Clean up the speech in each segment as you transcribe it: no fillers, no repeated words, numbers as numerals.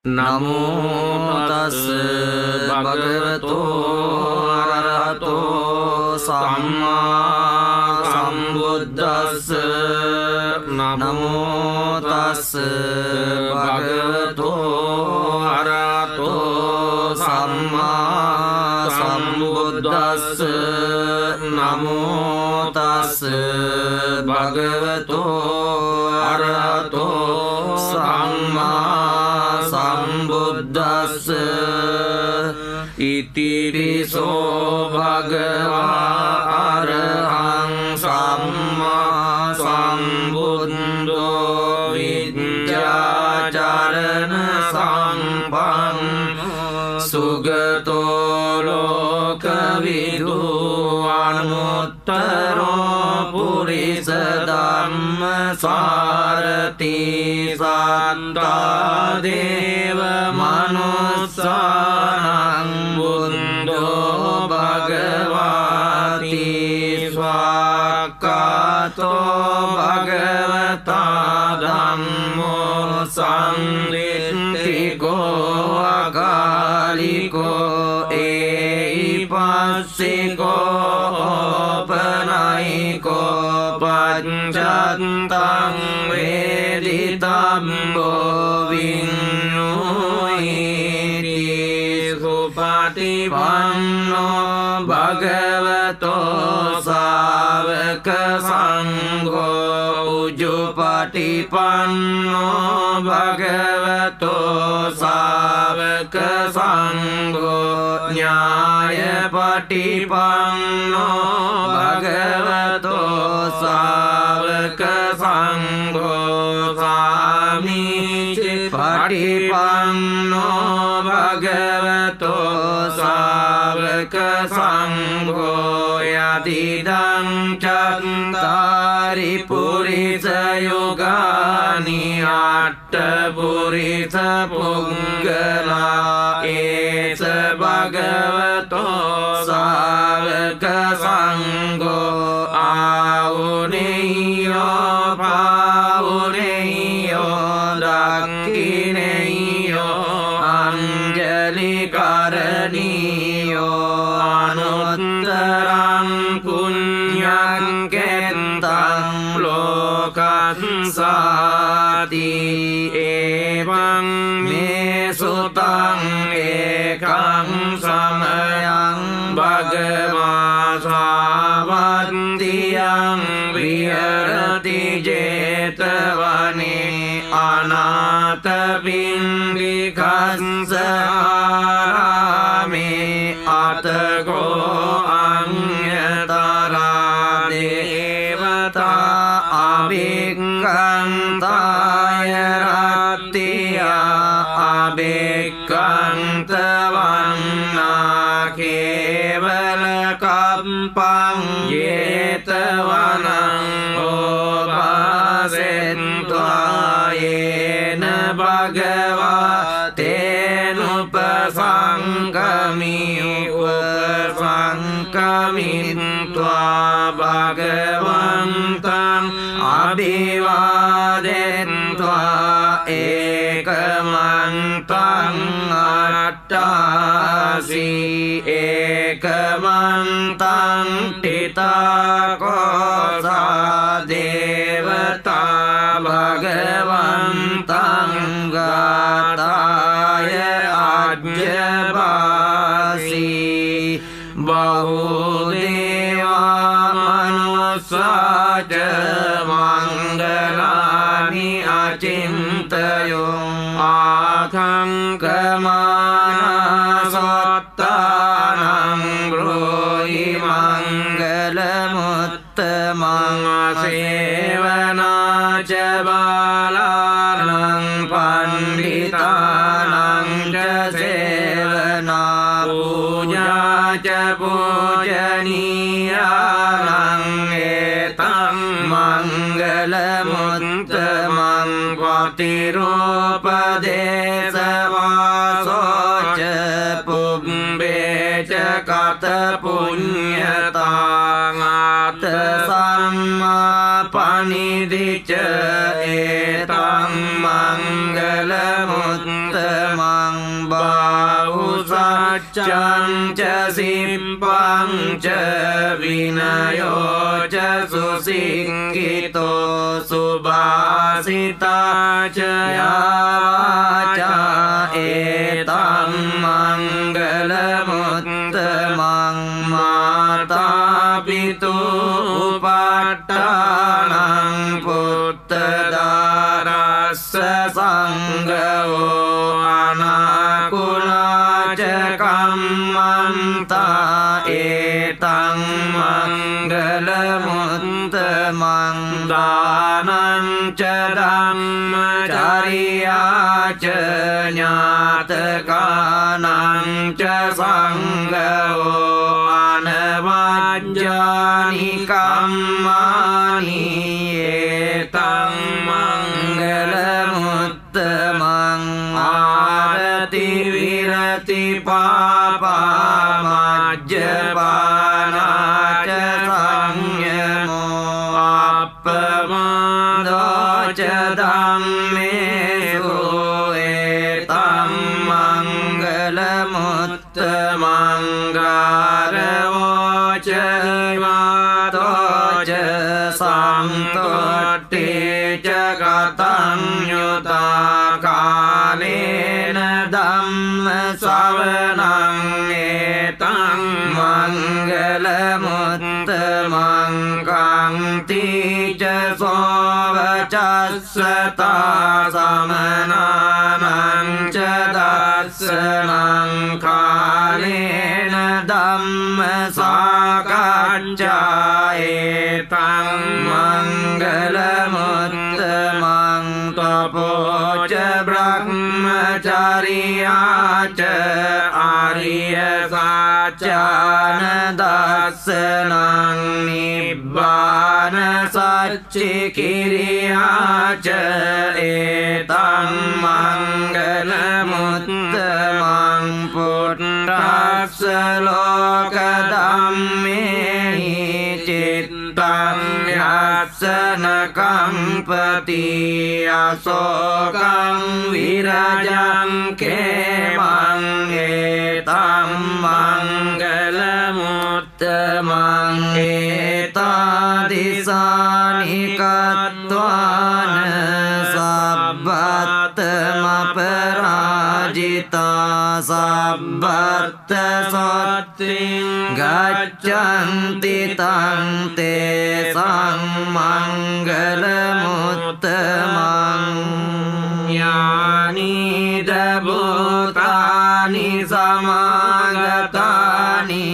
නමෝ තස් භගවතෝ අරහතෝ සම්මා සම්බුද්දස්ස නමෝ තස් භගවතෝ අරහතෝ සම්මා සම්බුද්දස්ස නමෝ තස් භගවතෝ අරහතෝ සම්මා සම්බුද්දස්ස ඉතිරිසෝ භගවා අරහං සම්මා සම්බුද්ධෝ විද්‍යාචරණ සම්පන්නෝ සුගතෝ ලෝකවිදු අනුත්තරෝ පුරිස ධම්ම සාරති සත්තා දේව මනුස්සානං බුද්ධෝ භගවාති ස්වාක්ඛාතෝ භගවතා ධම්මෝ සංදිත්තිකෝ අකාලිකෝ ඒයිපස්සිකෝ පනයිකෝ පච්චත්තං වේදිතම්බෝ විඤ්ඤුයිති සුපටිපන්නෝ භගවතෝ සාවක සංඝෝ උජුපටිපන්නෝ භගවතෝ සාවක සංඝෝ ඥායපටිපන්නෝ භගවතෝ සාවක සංඝෝ සාමීචි පටිපන්නෝ භගවතෝ සාවක සංඝෝ යතිදං චත්තාරි පුරිස යුගානි අට්ඨ පුරිස පුංගලා ඒස භගවතෝ සාවක සංඝෝ ආවුනේයෝ පාවුනේයෝ දක්ඛිනේයෝ අංජලි කරණීයෝ අනුත්තරං පුඤ්ඤං කෙත්තං ලෝකස්සාති එවං මේ සුතං ඒකං සමයං භගවා සාවත්තියං විහෙරති 제තවනේ අනාථ පින්ඩිකස්ස ආරාමේ අතකෝ අඤ්ඤතරා දේවතා අභික්ඛන්තාය රත්තියා අභික්ඛන්තවන්නා කේවල කම්පං 제තවනං ඕපාසෙන්त्वा යේන භගවා තේනුපසංගමි උපසංගමිත්වා භගවන්තං අභිවාදෙත්වා ඒකමන්තං අට්ඨාසී ඒකමන්තං තිතාකෝසා දේවතා භගවන්තං ගාතාය අජ්ජපාසී බහුදේවා මනුස්සාච මංගලානි අචින්තයෝ ආඛංකමානසත්තානං බ්‍රෝහි මංගලමුත්තමං සේවනාච බාලානං පණ්ඩිතානං ච සේවනා පූජාච පූජනීයානං ඒතං මංගලමුත්තමං පතිරූපදේශවාසෝච පුබ්බේච කත පුඤ්ඤතාං ආත සම්මා පනිදිච ඒතං මංගලමුත්තමං Vachang cha simpang cha vinayo cha susingkito subhasita cha yavacha etang manggalamuttamang mata pitu upattanang puttadarassa sanggao anakula ca kammanta etang manggalamuttamang danan ca dhammacariya ca nyatakanang ca sanggao anavajjani kammani etang manggalamuttamang arati virati papa majjapana ca sanyamo appamado ca dhammesu etang manggalamuttamang garavo ca imato ca samtotti ca katang yuta kalena dhamma savanang etang manggalamuttamang kanti ca sovacassa samananang ca dassanang kalena dhamma sakacca etang manggalamuttamang tapo ca brahmacariya ca ariya sacana dassanang nibbana saccikiriya ca etang manggalamuttamang puttassa lokadhammehi cittang yassana kampati asokang virajang kemang etang manggalamuttamang etadisani kattvana sabbattama parajita sabbatta satting gaccanti tang te sang manggalamuttamang yani dabutani samagatani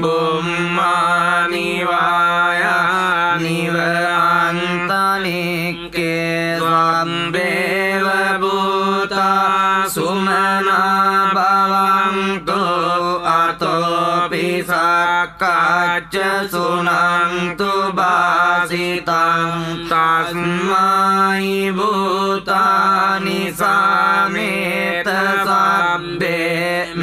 bummani vayani vantanikke sambeva bhuta sumana bhavantu atopi sakkacca sunantu basitang tasmai bhutani sameta sabbe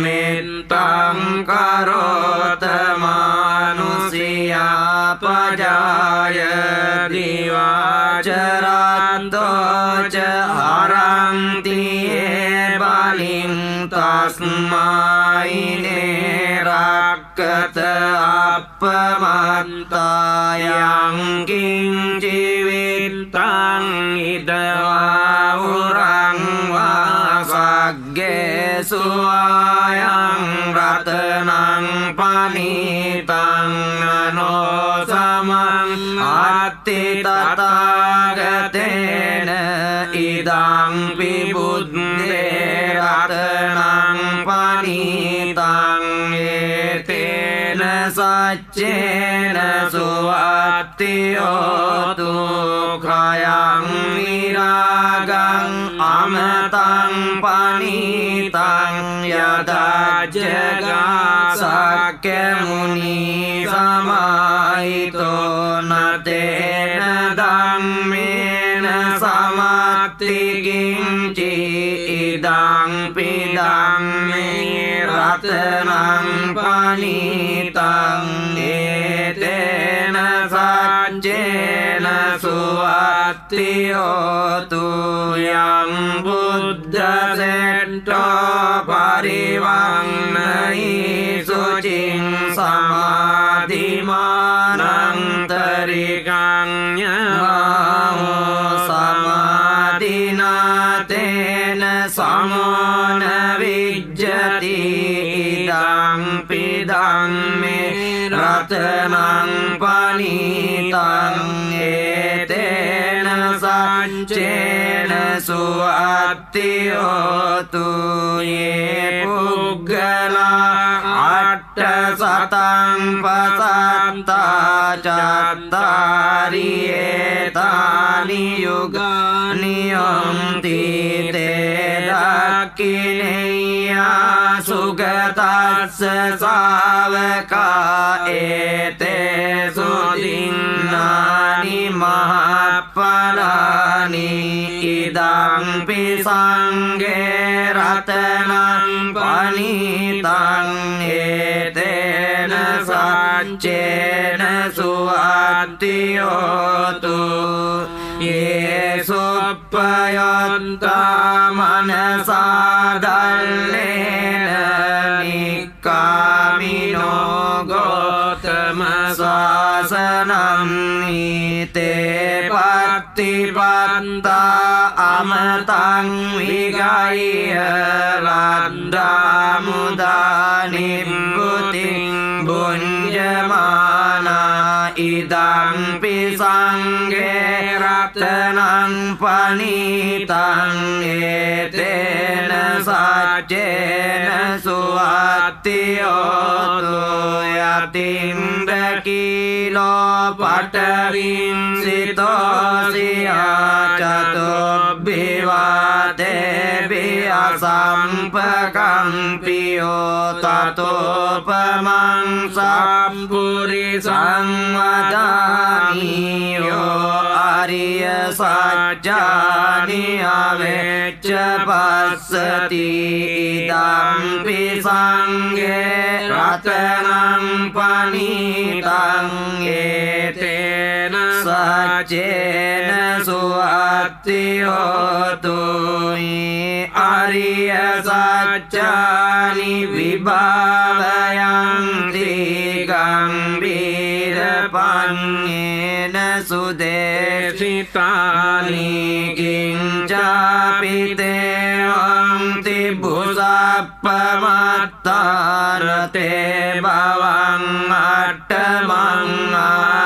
mettang karota manusia pajaya diwacaranto ca haranti baling tasmai nerakkata appamattayang kincivitang idava urang vasagge suayang ratanang panitang anosamang atti tatagatena idang pibuddhe ratanang panitang etena saccena suvattiyotu khayang viragang amatang panitang yadajaga sakya muni samaito natena dhammena samattiginci idang pidang ratanang panitang etena saccena suvat suattiyotu yang buddha setto pariwannai sucing samadhimanang tarikangnya maho samadhina tena samona vijjati idang pidang me ratanang panitang etena saccena suattiyotu ye puggala atta satang pasatta cattari etani yugani yanti te dakkineya sugatassa savaka ete sudinnani mahappalani idang pisangge ratanang panitang etena saccena suattiyotu ye suppayanta manasa dallena nikkamino gotama sasanam ite pattipatta amatang vigaya laddamudani buting bunjamana idang pisangge ratanang panitang etena saccena suattiyotu yatindakilo patavin sitosiya catubbivate biasampakampiyo tatopamang sampurisang vadaniyo ariya sajjani avecca passati idam pisangge ratanang panitang etena saccena suattiyotu ariya sajjani vibhavayanti gambhira panyena sudesitani kincapite anti busappamattarate bhavang attamang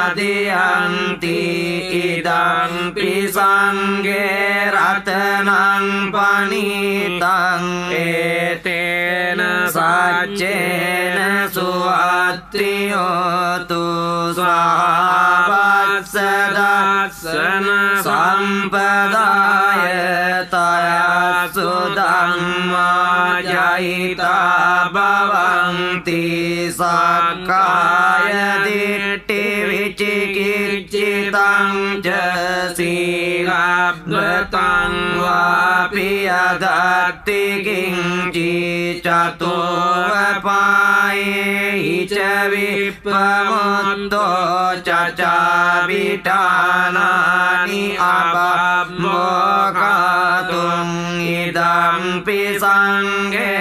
adiyanti idang pisangge ratanang panitang etena saccena suattiyotu sahavassadasana sampadaya taya sudhamma jayita bhavanti sakkaya ditti vicikicitang jasirabbatang vapi adatti kinci catuvapaye hica vippamutto cacavitanani abammokatung idam pisangge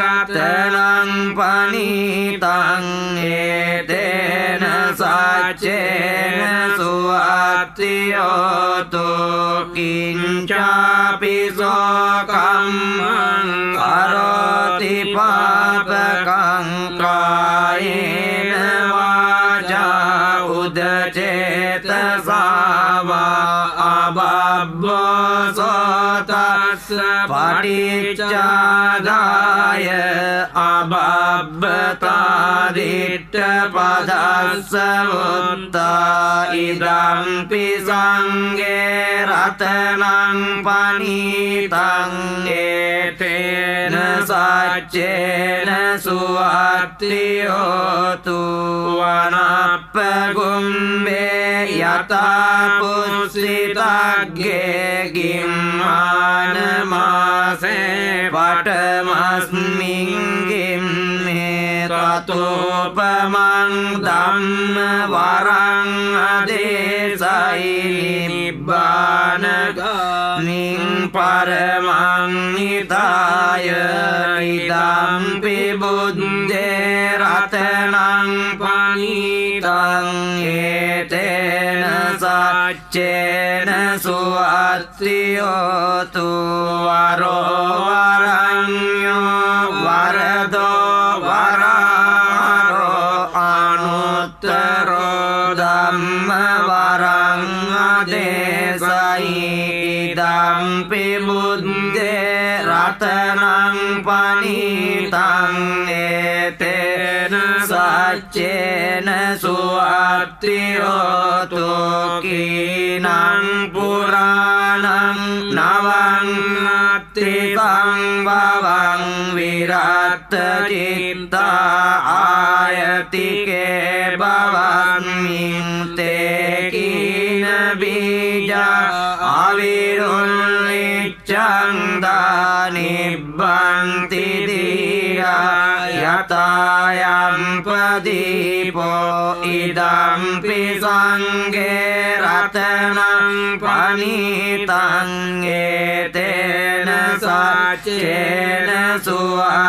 ratanang panitang etena saccena suattiyotu kincapi sokammang karoti papakang kayena vaca udacetasa va ababbo sotassa paticcadaya ababbata padassa utta idam pisangge ratanang panitang etena saccena suattiyotu vanappagumbe yata pussitagge gimmana mase patamasmin gimme tatopamang dhamma varang adesai nibbana परमं निधाय इदम्पि बुद्धे रत्नं पनीतं एतेन सच्चेन सुअत्रियोतु वरो वरण्यो वरदो वरारो अनुत्तरो धम्मवरं इदम्पि बुद्धे रत्नं पनीतं एतेन सच्चेन सुअत्रियोतु कीनं पुराणं नवं भवं विरक्तचित्ता आयतिके भवन्मिं ते कीन बीजा अविरुल्लिच्छन्दानिब्बन्ति धीरा यतायं प्रदीपो इदम्पि संगे रत्नं पनीतं एतेन सच्चेन सुअत्रियोतु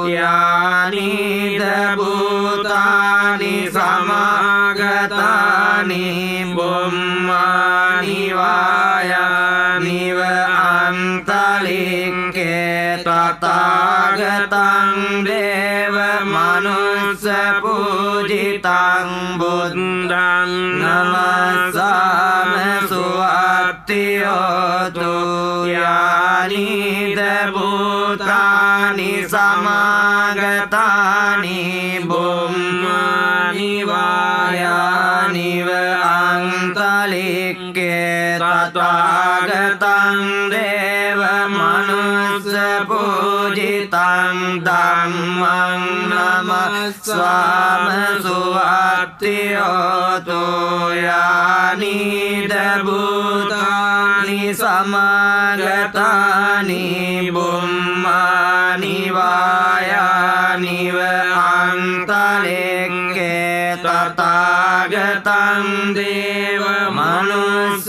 यानि भूतानि समागतानि बुम्मानि वायानिव अन्तलिङ्गे तथागतं देव मनुष्यपूजितं बुद्धं नमस्सामि सुअत्रियोतु यानि भूतानि समागतानि बुम्मानि वायानिव अन्तलिङ्गे तथागतं देव मनुष्यपूजितं धम्मं नमस्सामि सुअत्रियोतु यानि भूतानि समागतानि बुम्मानि वायानिव अन्तलिङ्गे तथागतं देव मनुष्यपूजितं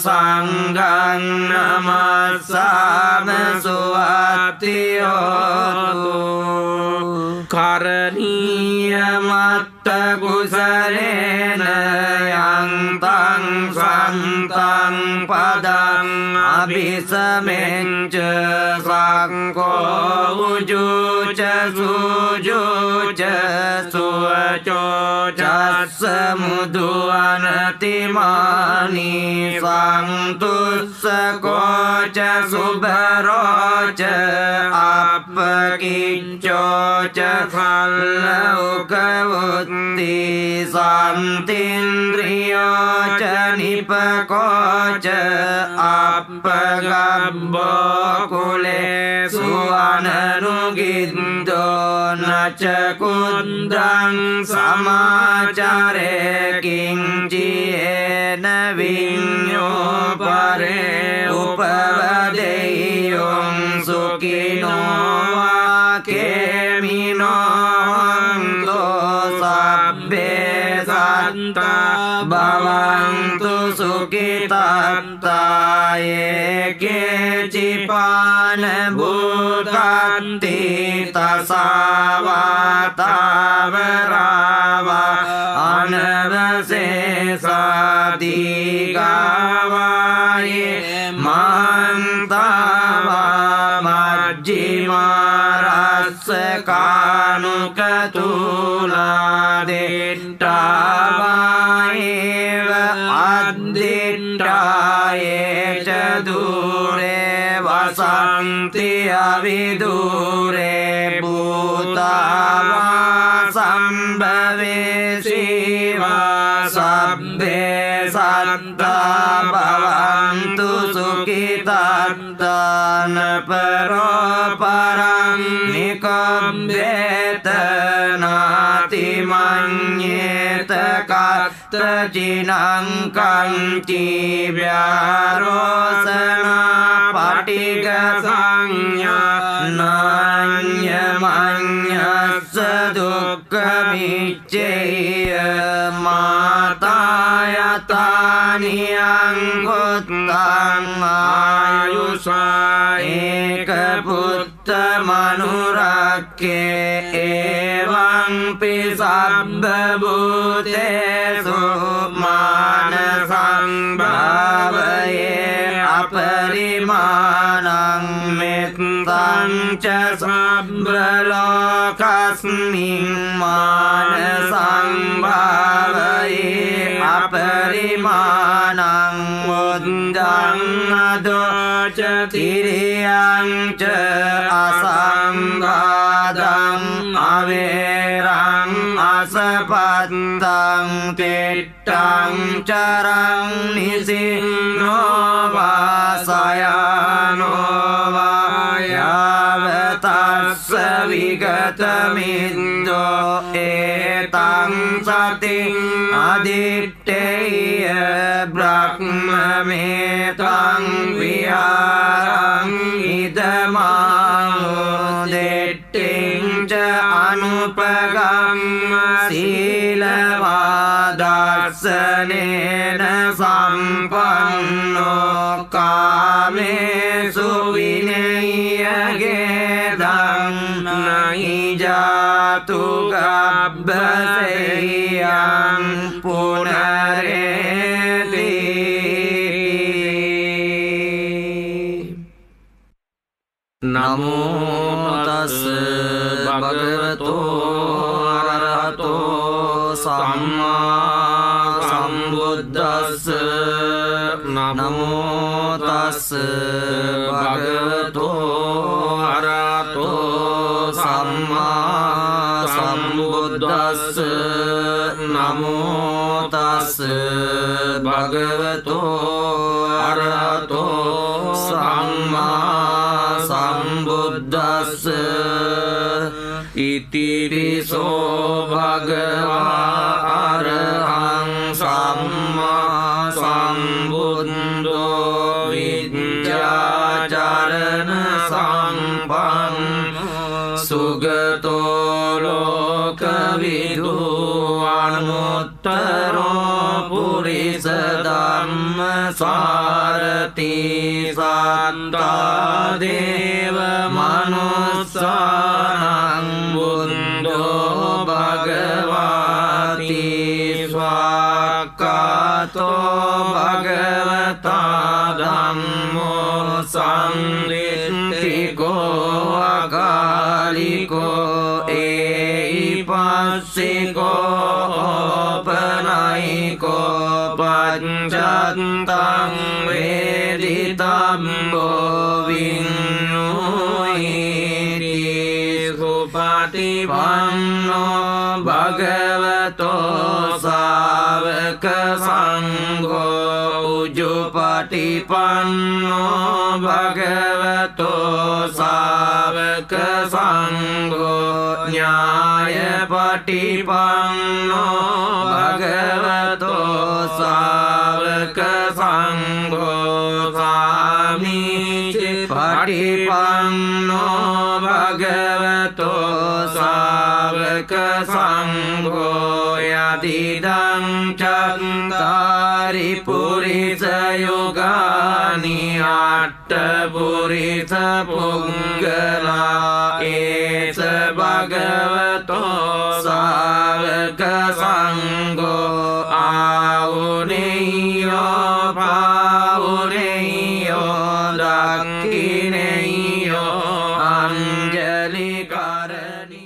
संඝं नमस्सामि सुअत्रियोतु करणीयमत्तकुशलेन यन्तं सन्तं पदम् अभिसमेञ्च संको उजुच सुजुच सुवचो च समुद्वनतिमानि सन्तुष्को च शुभरो च अपकिञ्चो च खल्लौकवुत्ति शान्तीन्द्रियो च निपको च अपगब्बो कुले सुवननुगिन्दो न च कुन्द्रं समाचारे किञ्चियेन विඤ्ඤो परे उपवदेयुं सुखिनो वा केमिनो हन्तो सब्बे सन्ता भवन्तु सुखितत्ता ये केचिपान भूतान्ति तसावातावरावा अनवशेषादिगावाये मान्तावा मज्जिमारस्य कानुकतूलादिट्टावायेव अद्दिट्टाये च दूरे वसन्ति अविदूरे भूतावा सम्भवे शिवा सब्बे सत्ता भवन्तु सुखितत्ता न परो परं निकम्येत नातिमन्येत कत्रचिनं कञ्चिव्यारोसना पटिगसंज्ञा नान्यमन्यस्य दुःखमिच्छेय माता यथा නියං කුත්තං ආයුසා ඒක පුත්ත මනුරක්කේ එවං පිසබ්බ භූතේසු මාන සංභාවයේ අපරිමාණං මෙත්තං ච සබ්බ ලෝකස්මින් මාන සංභාවයේ අපරිමාණං බුද්ධං අදෝච තිරියං ච අසංඝාතං අවේරං අසපත්තං තිට්ඨං චරං නිසින්නෝ වාසයානෝ වායවතස්ස විගතමින්දෝ ඒතං සති අදිත්තේය බ්‍රහ්මමේතං විහාරං ඉදමාදෙට්ඨිං ච අනුපගම්ම සීලවාදස්සනේන සම්පන්නෝ කාමේසු විනය්‍යගේ ධම්මයි ජාතු ගබ්බසෙයං පුනරේති නමෝ තස් භගවතෝ අරහතෝ සම්මා සම්බුද්දස්ස නමෝ තස් භගවතෝ අරහතෝ සම්මා සම්බුද්දස්ස නමෝ තස් භගවතෝ අරහතෝ සම්මා සම්බුද්දස්ස ඉතිරිසෝ භගවා අරහං සම්මා සම්බුද්ධෝ විද්‍යාචරණ සම්පන්න සුගතෝ ලෝකවිදු අනුත්තරෝ පුරිස ධම්ම සාරති සත්තා දේව මනුස්සානං බුද්ධෝ භගවාති ස්වාක්ඛාතෝ භගවතා ධම්මෝ සංදිට්ඨිකෝ අකාලිකෝ ඒයිපස්සිකෝ පනයිකෝ පච්චත්තං වේදිතම්බෝ විඤ්ඤුයිති සුපටිපන්නෝ භගවතෝ සාවක සංඝෝ උජුපටිපන්නෝ භගවතෝ සාවක සංඝෝ ඥායපටිපන්නෝ භගවතෝ සාවක සංඝෝ සාමීචි පටිපන්නෝ භගවතෝ සාවක සංඝෝ යදිදං චත්තාරි පුරිස යුගානි අට්ඨ පුරිස පුංගලා ඒස භගවතෝ සාවක සංඝෝ ආවුනේයෝ පාවුනේයෝ දක්ඛිනේයෝ අංජලි කරණි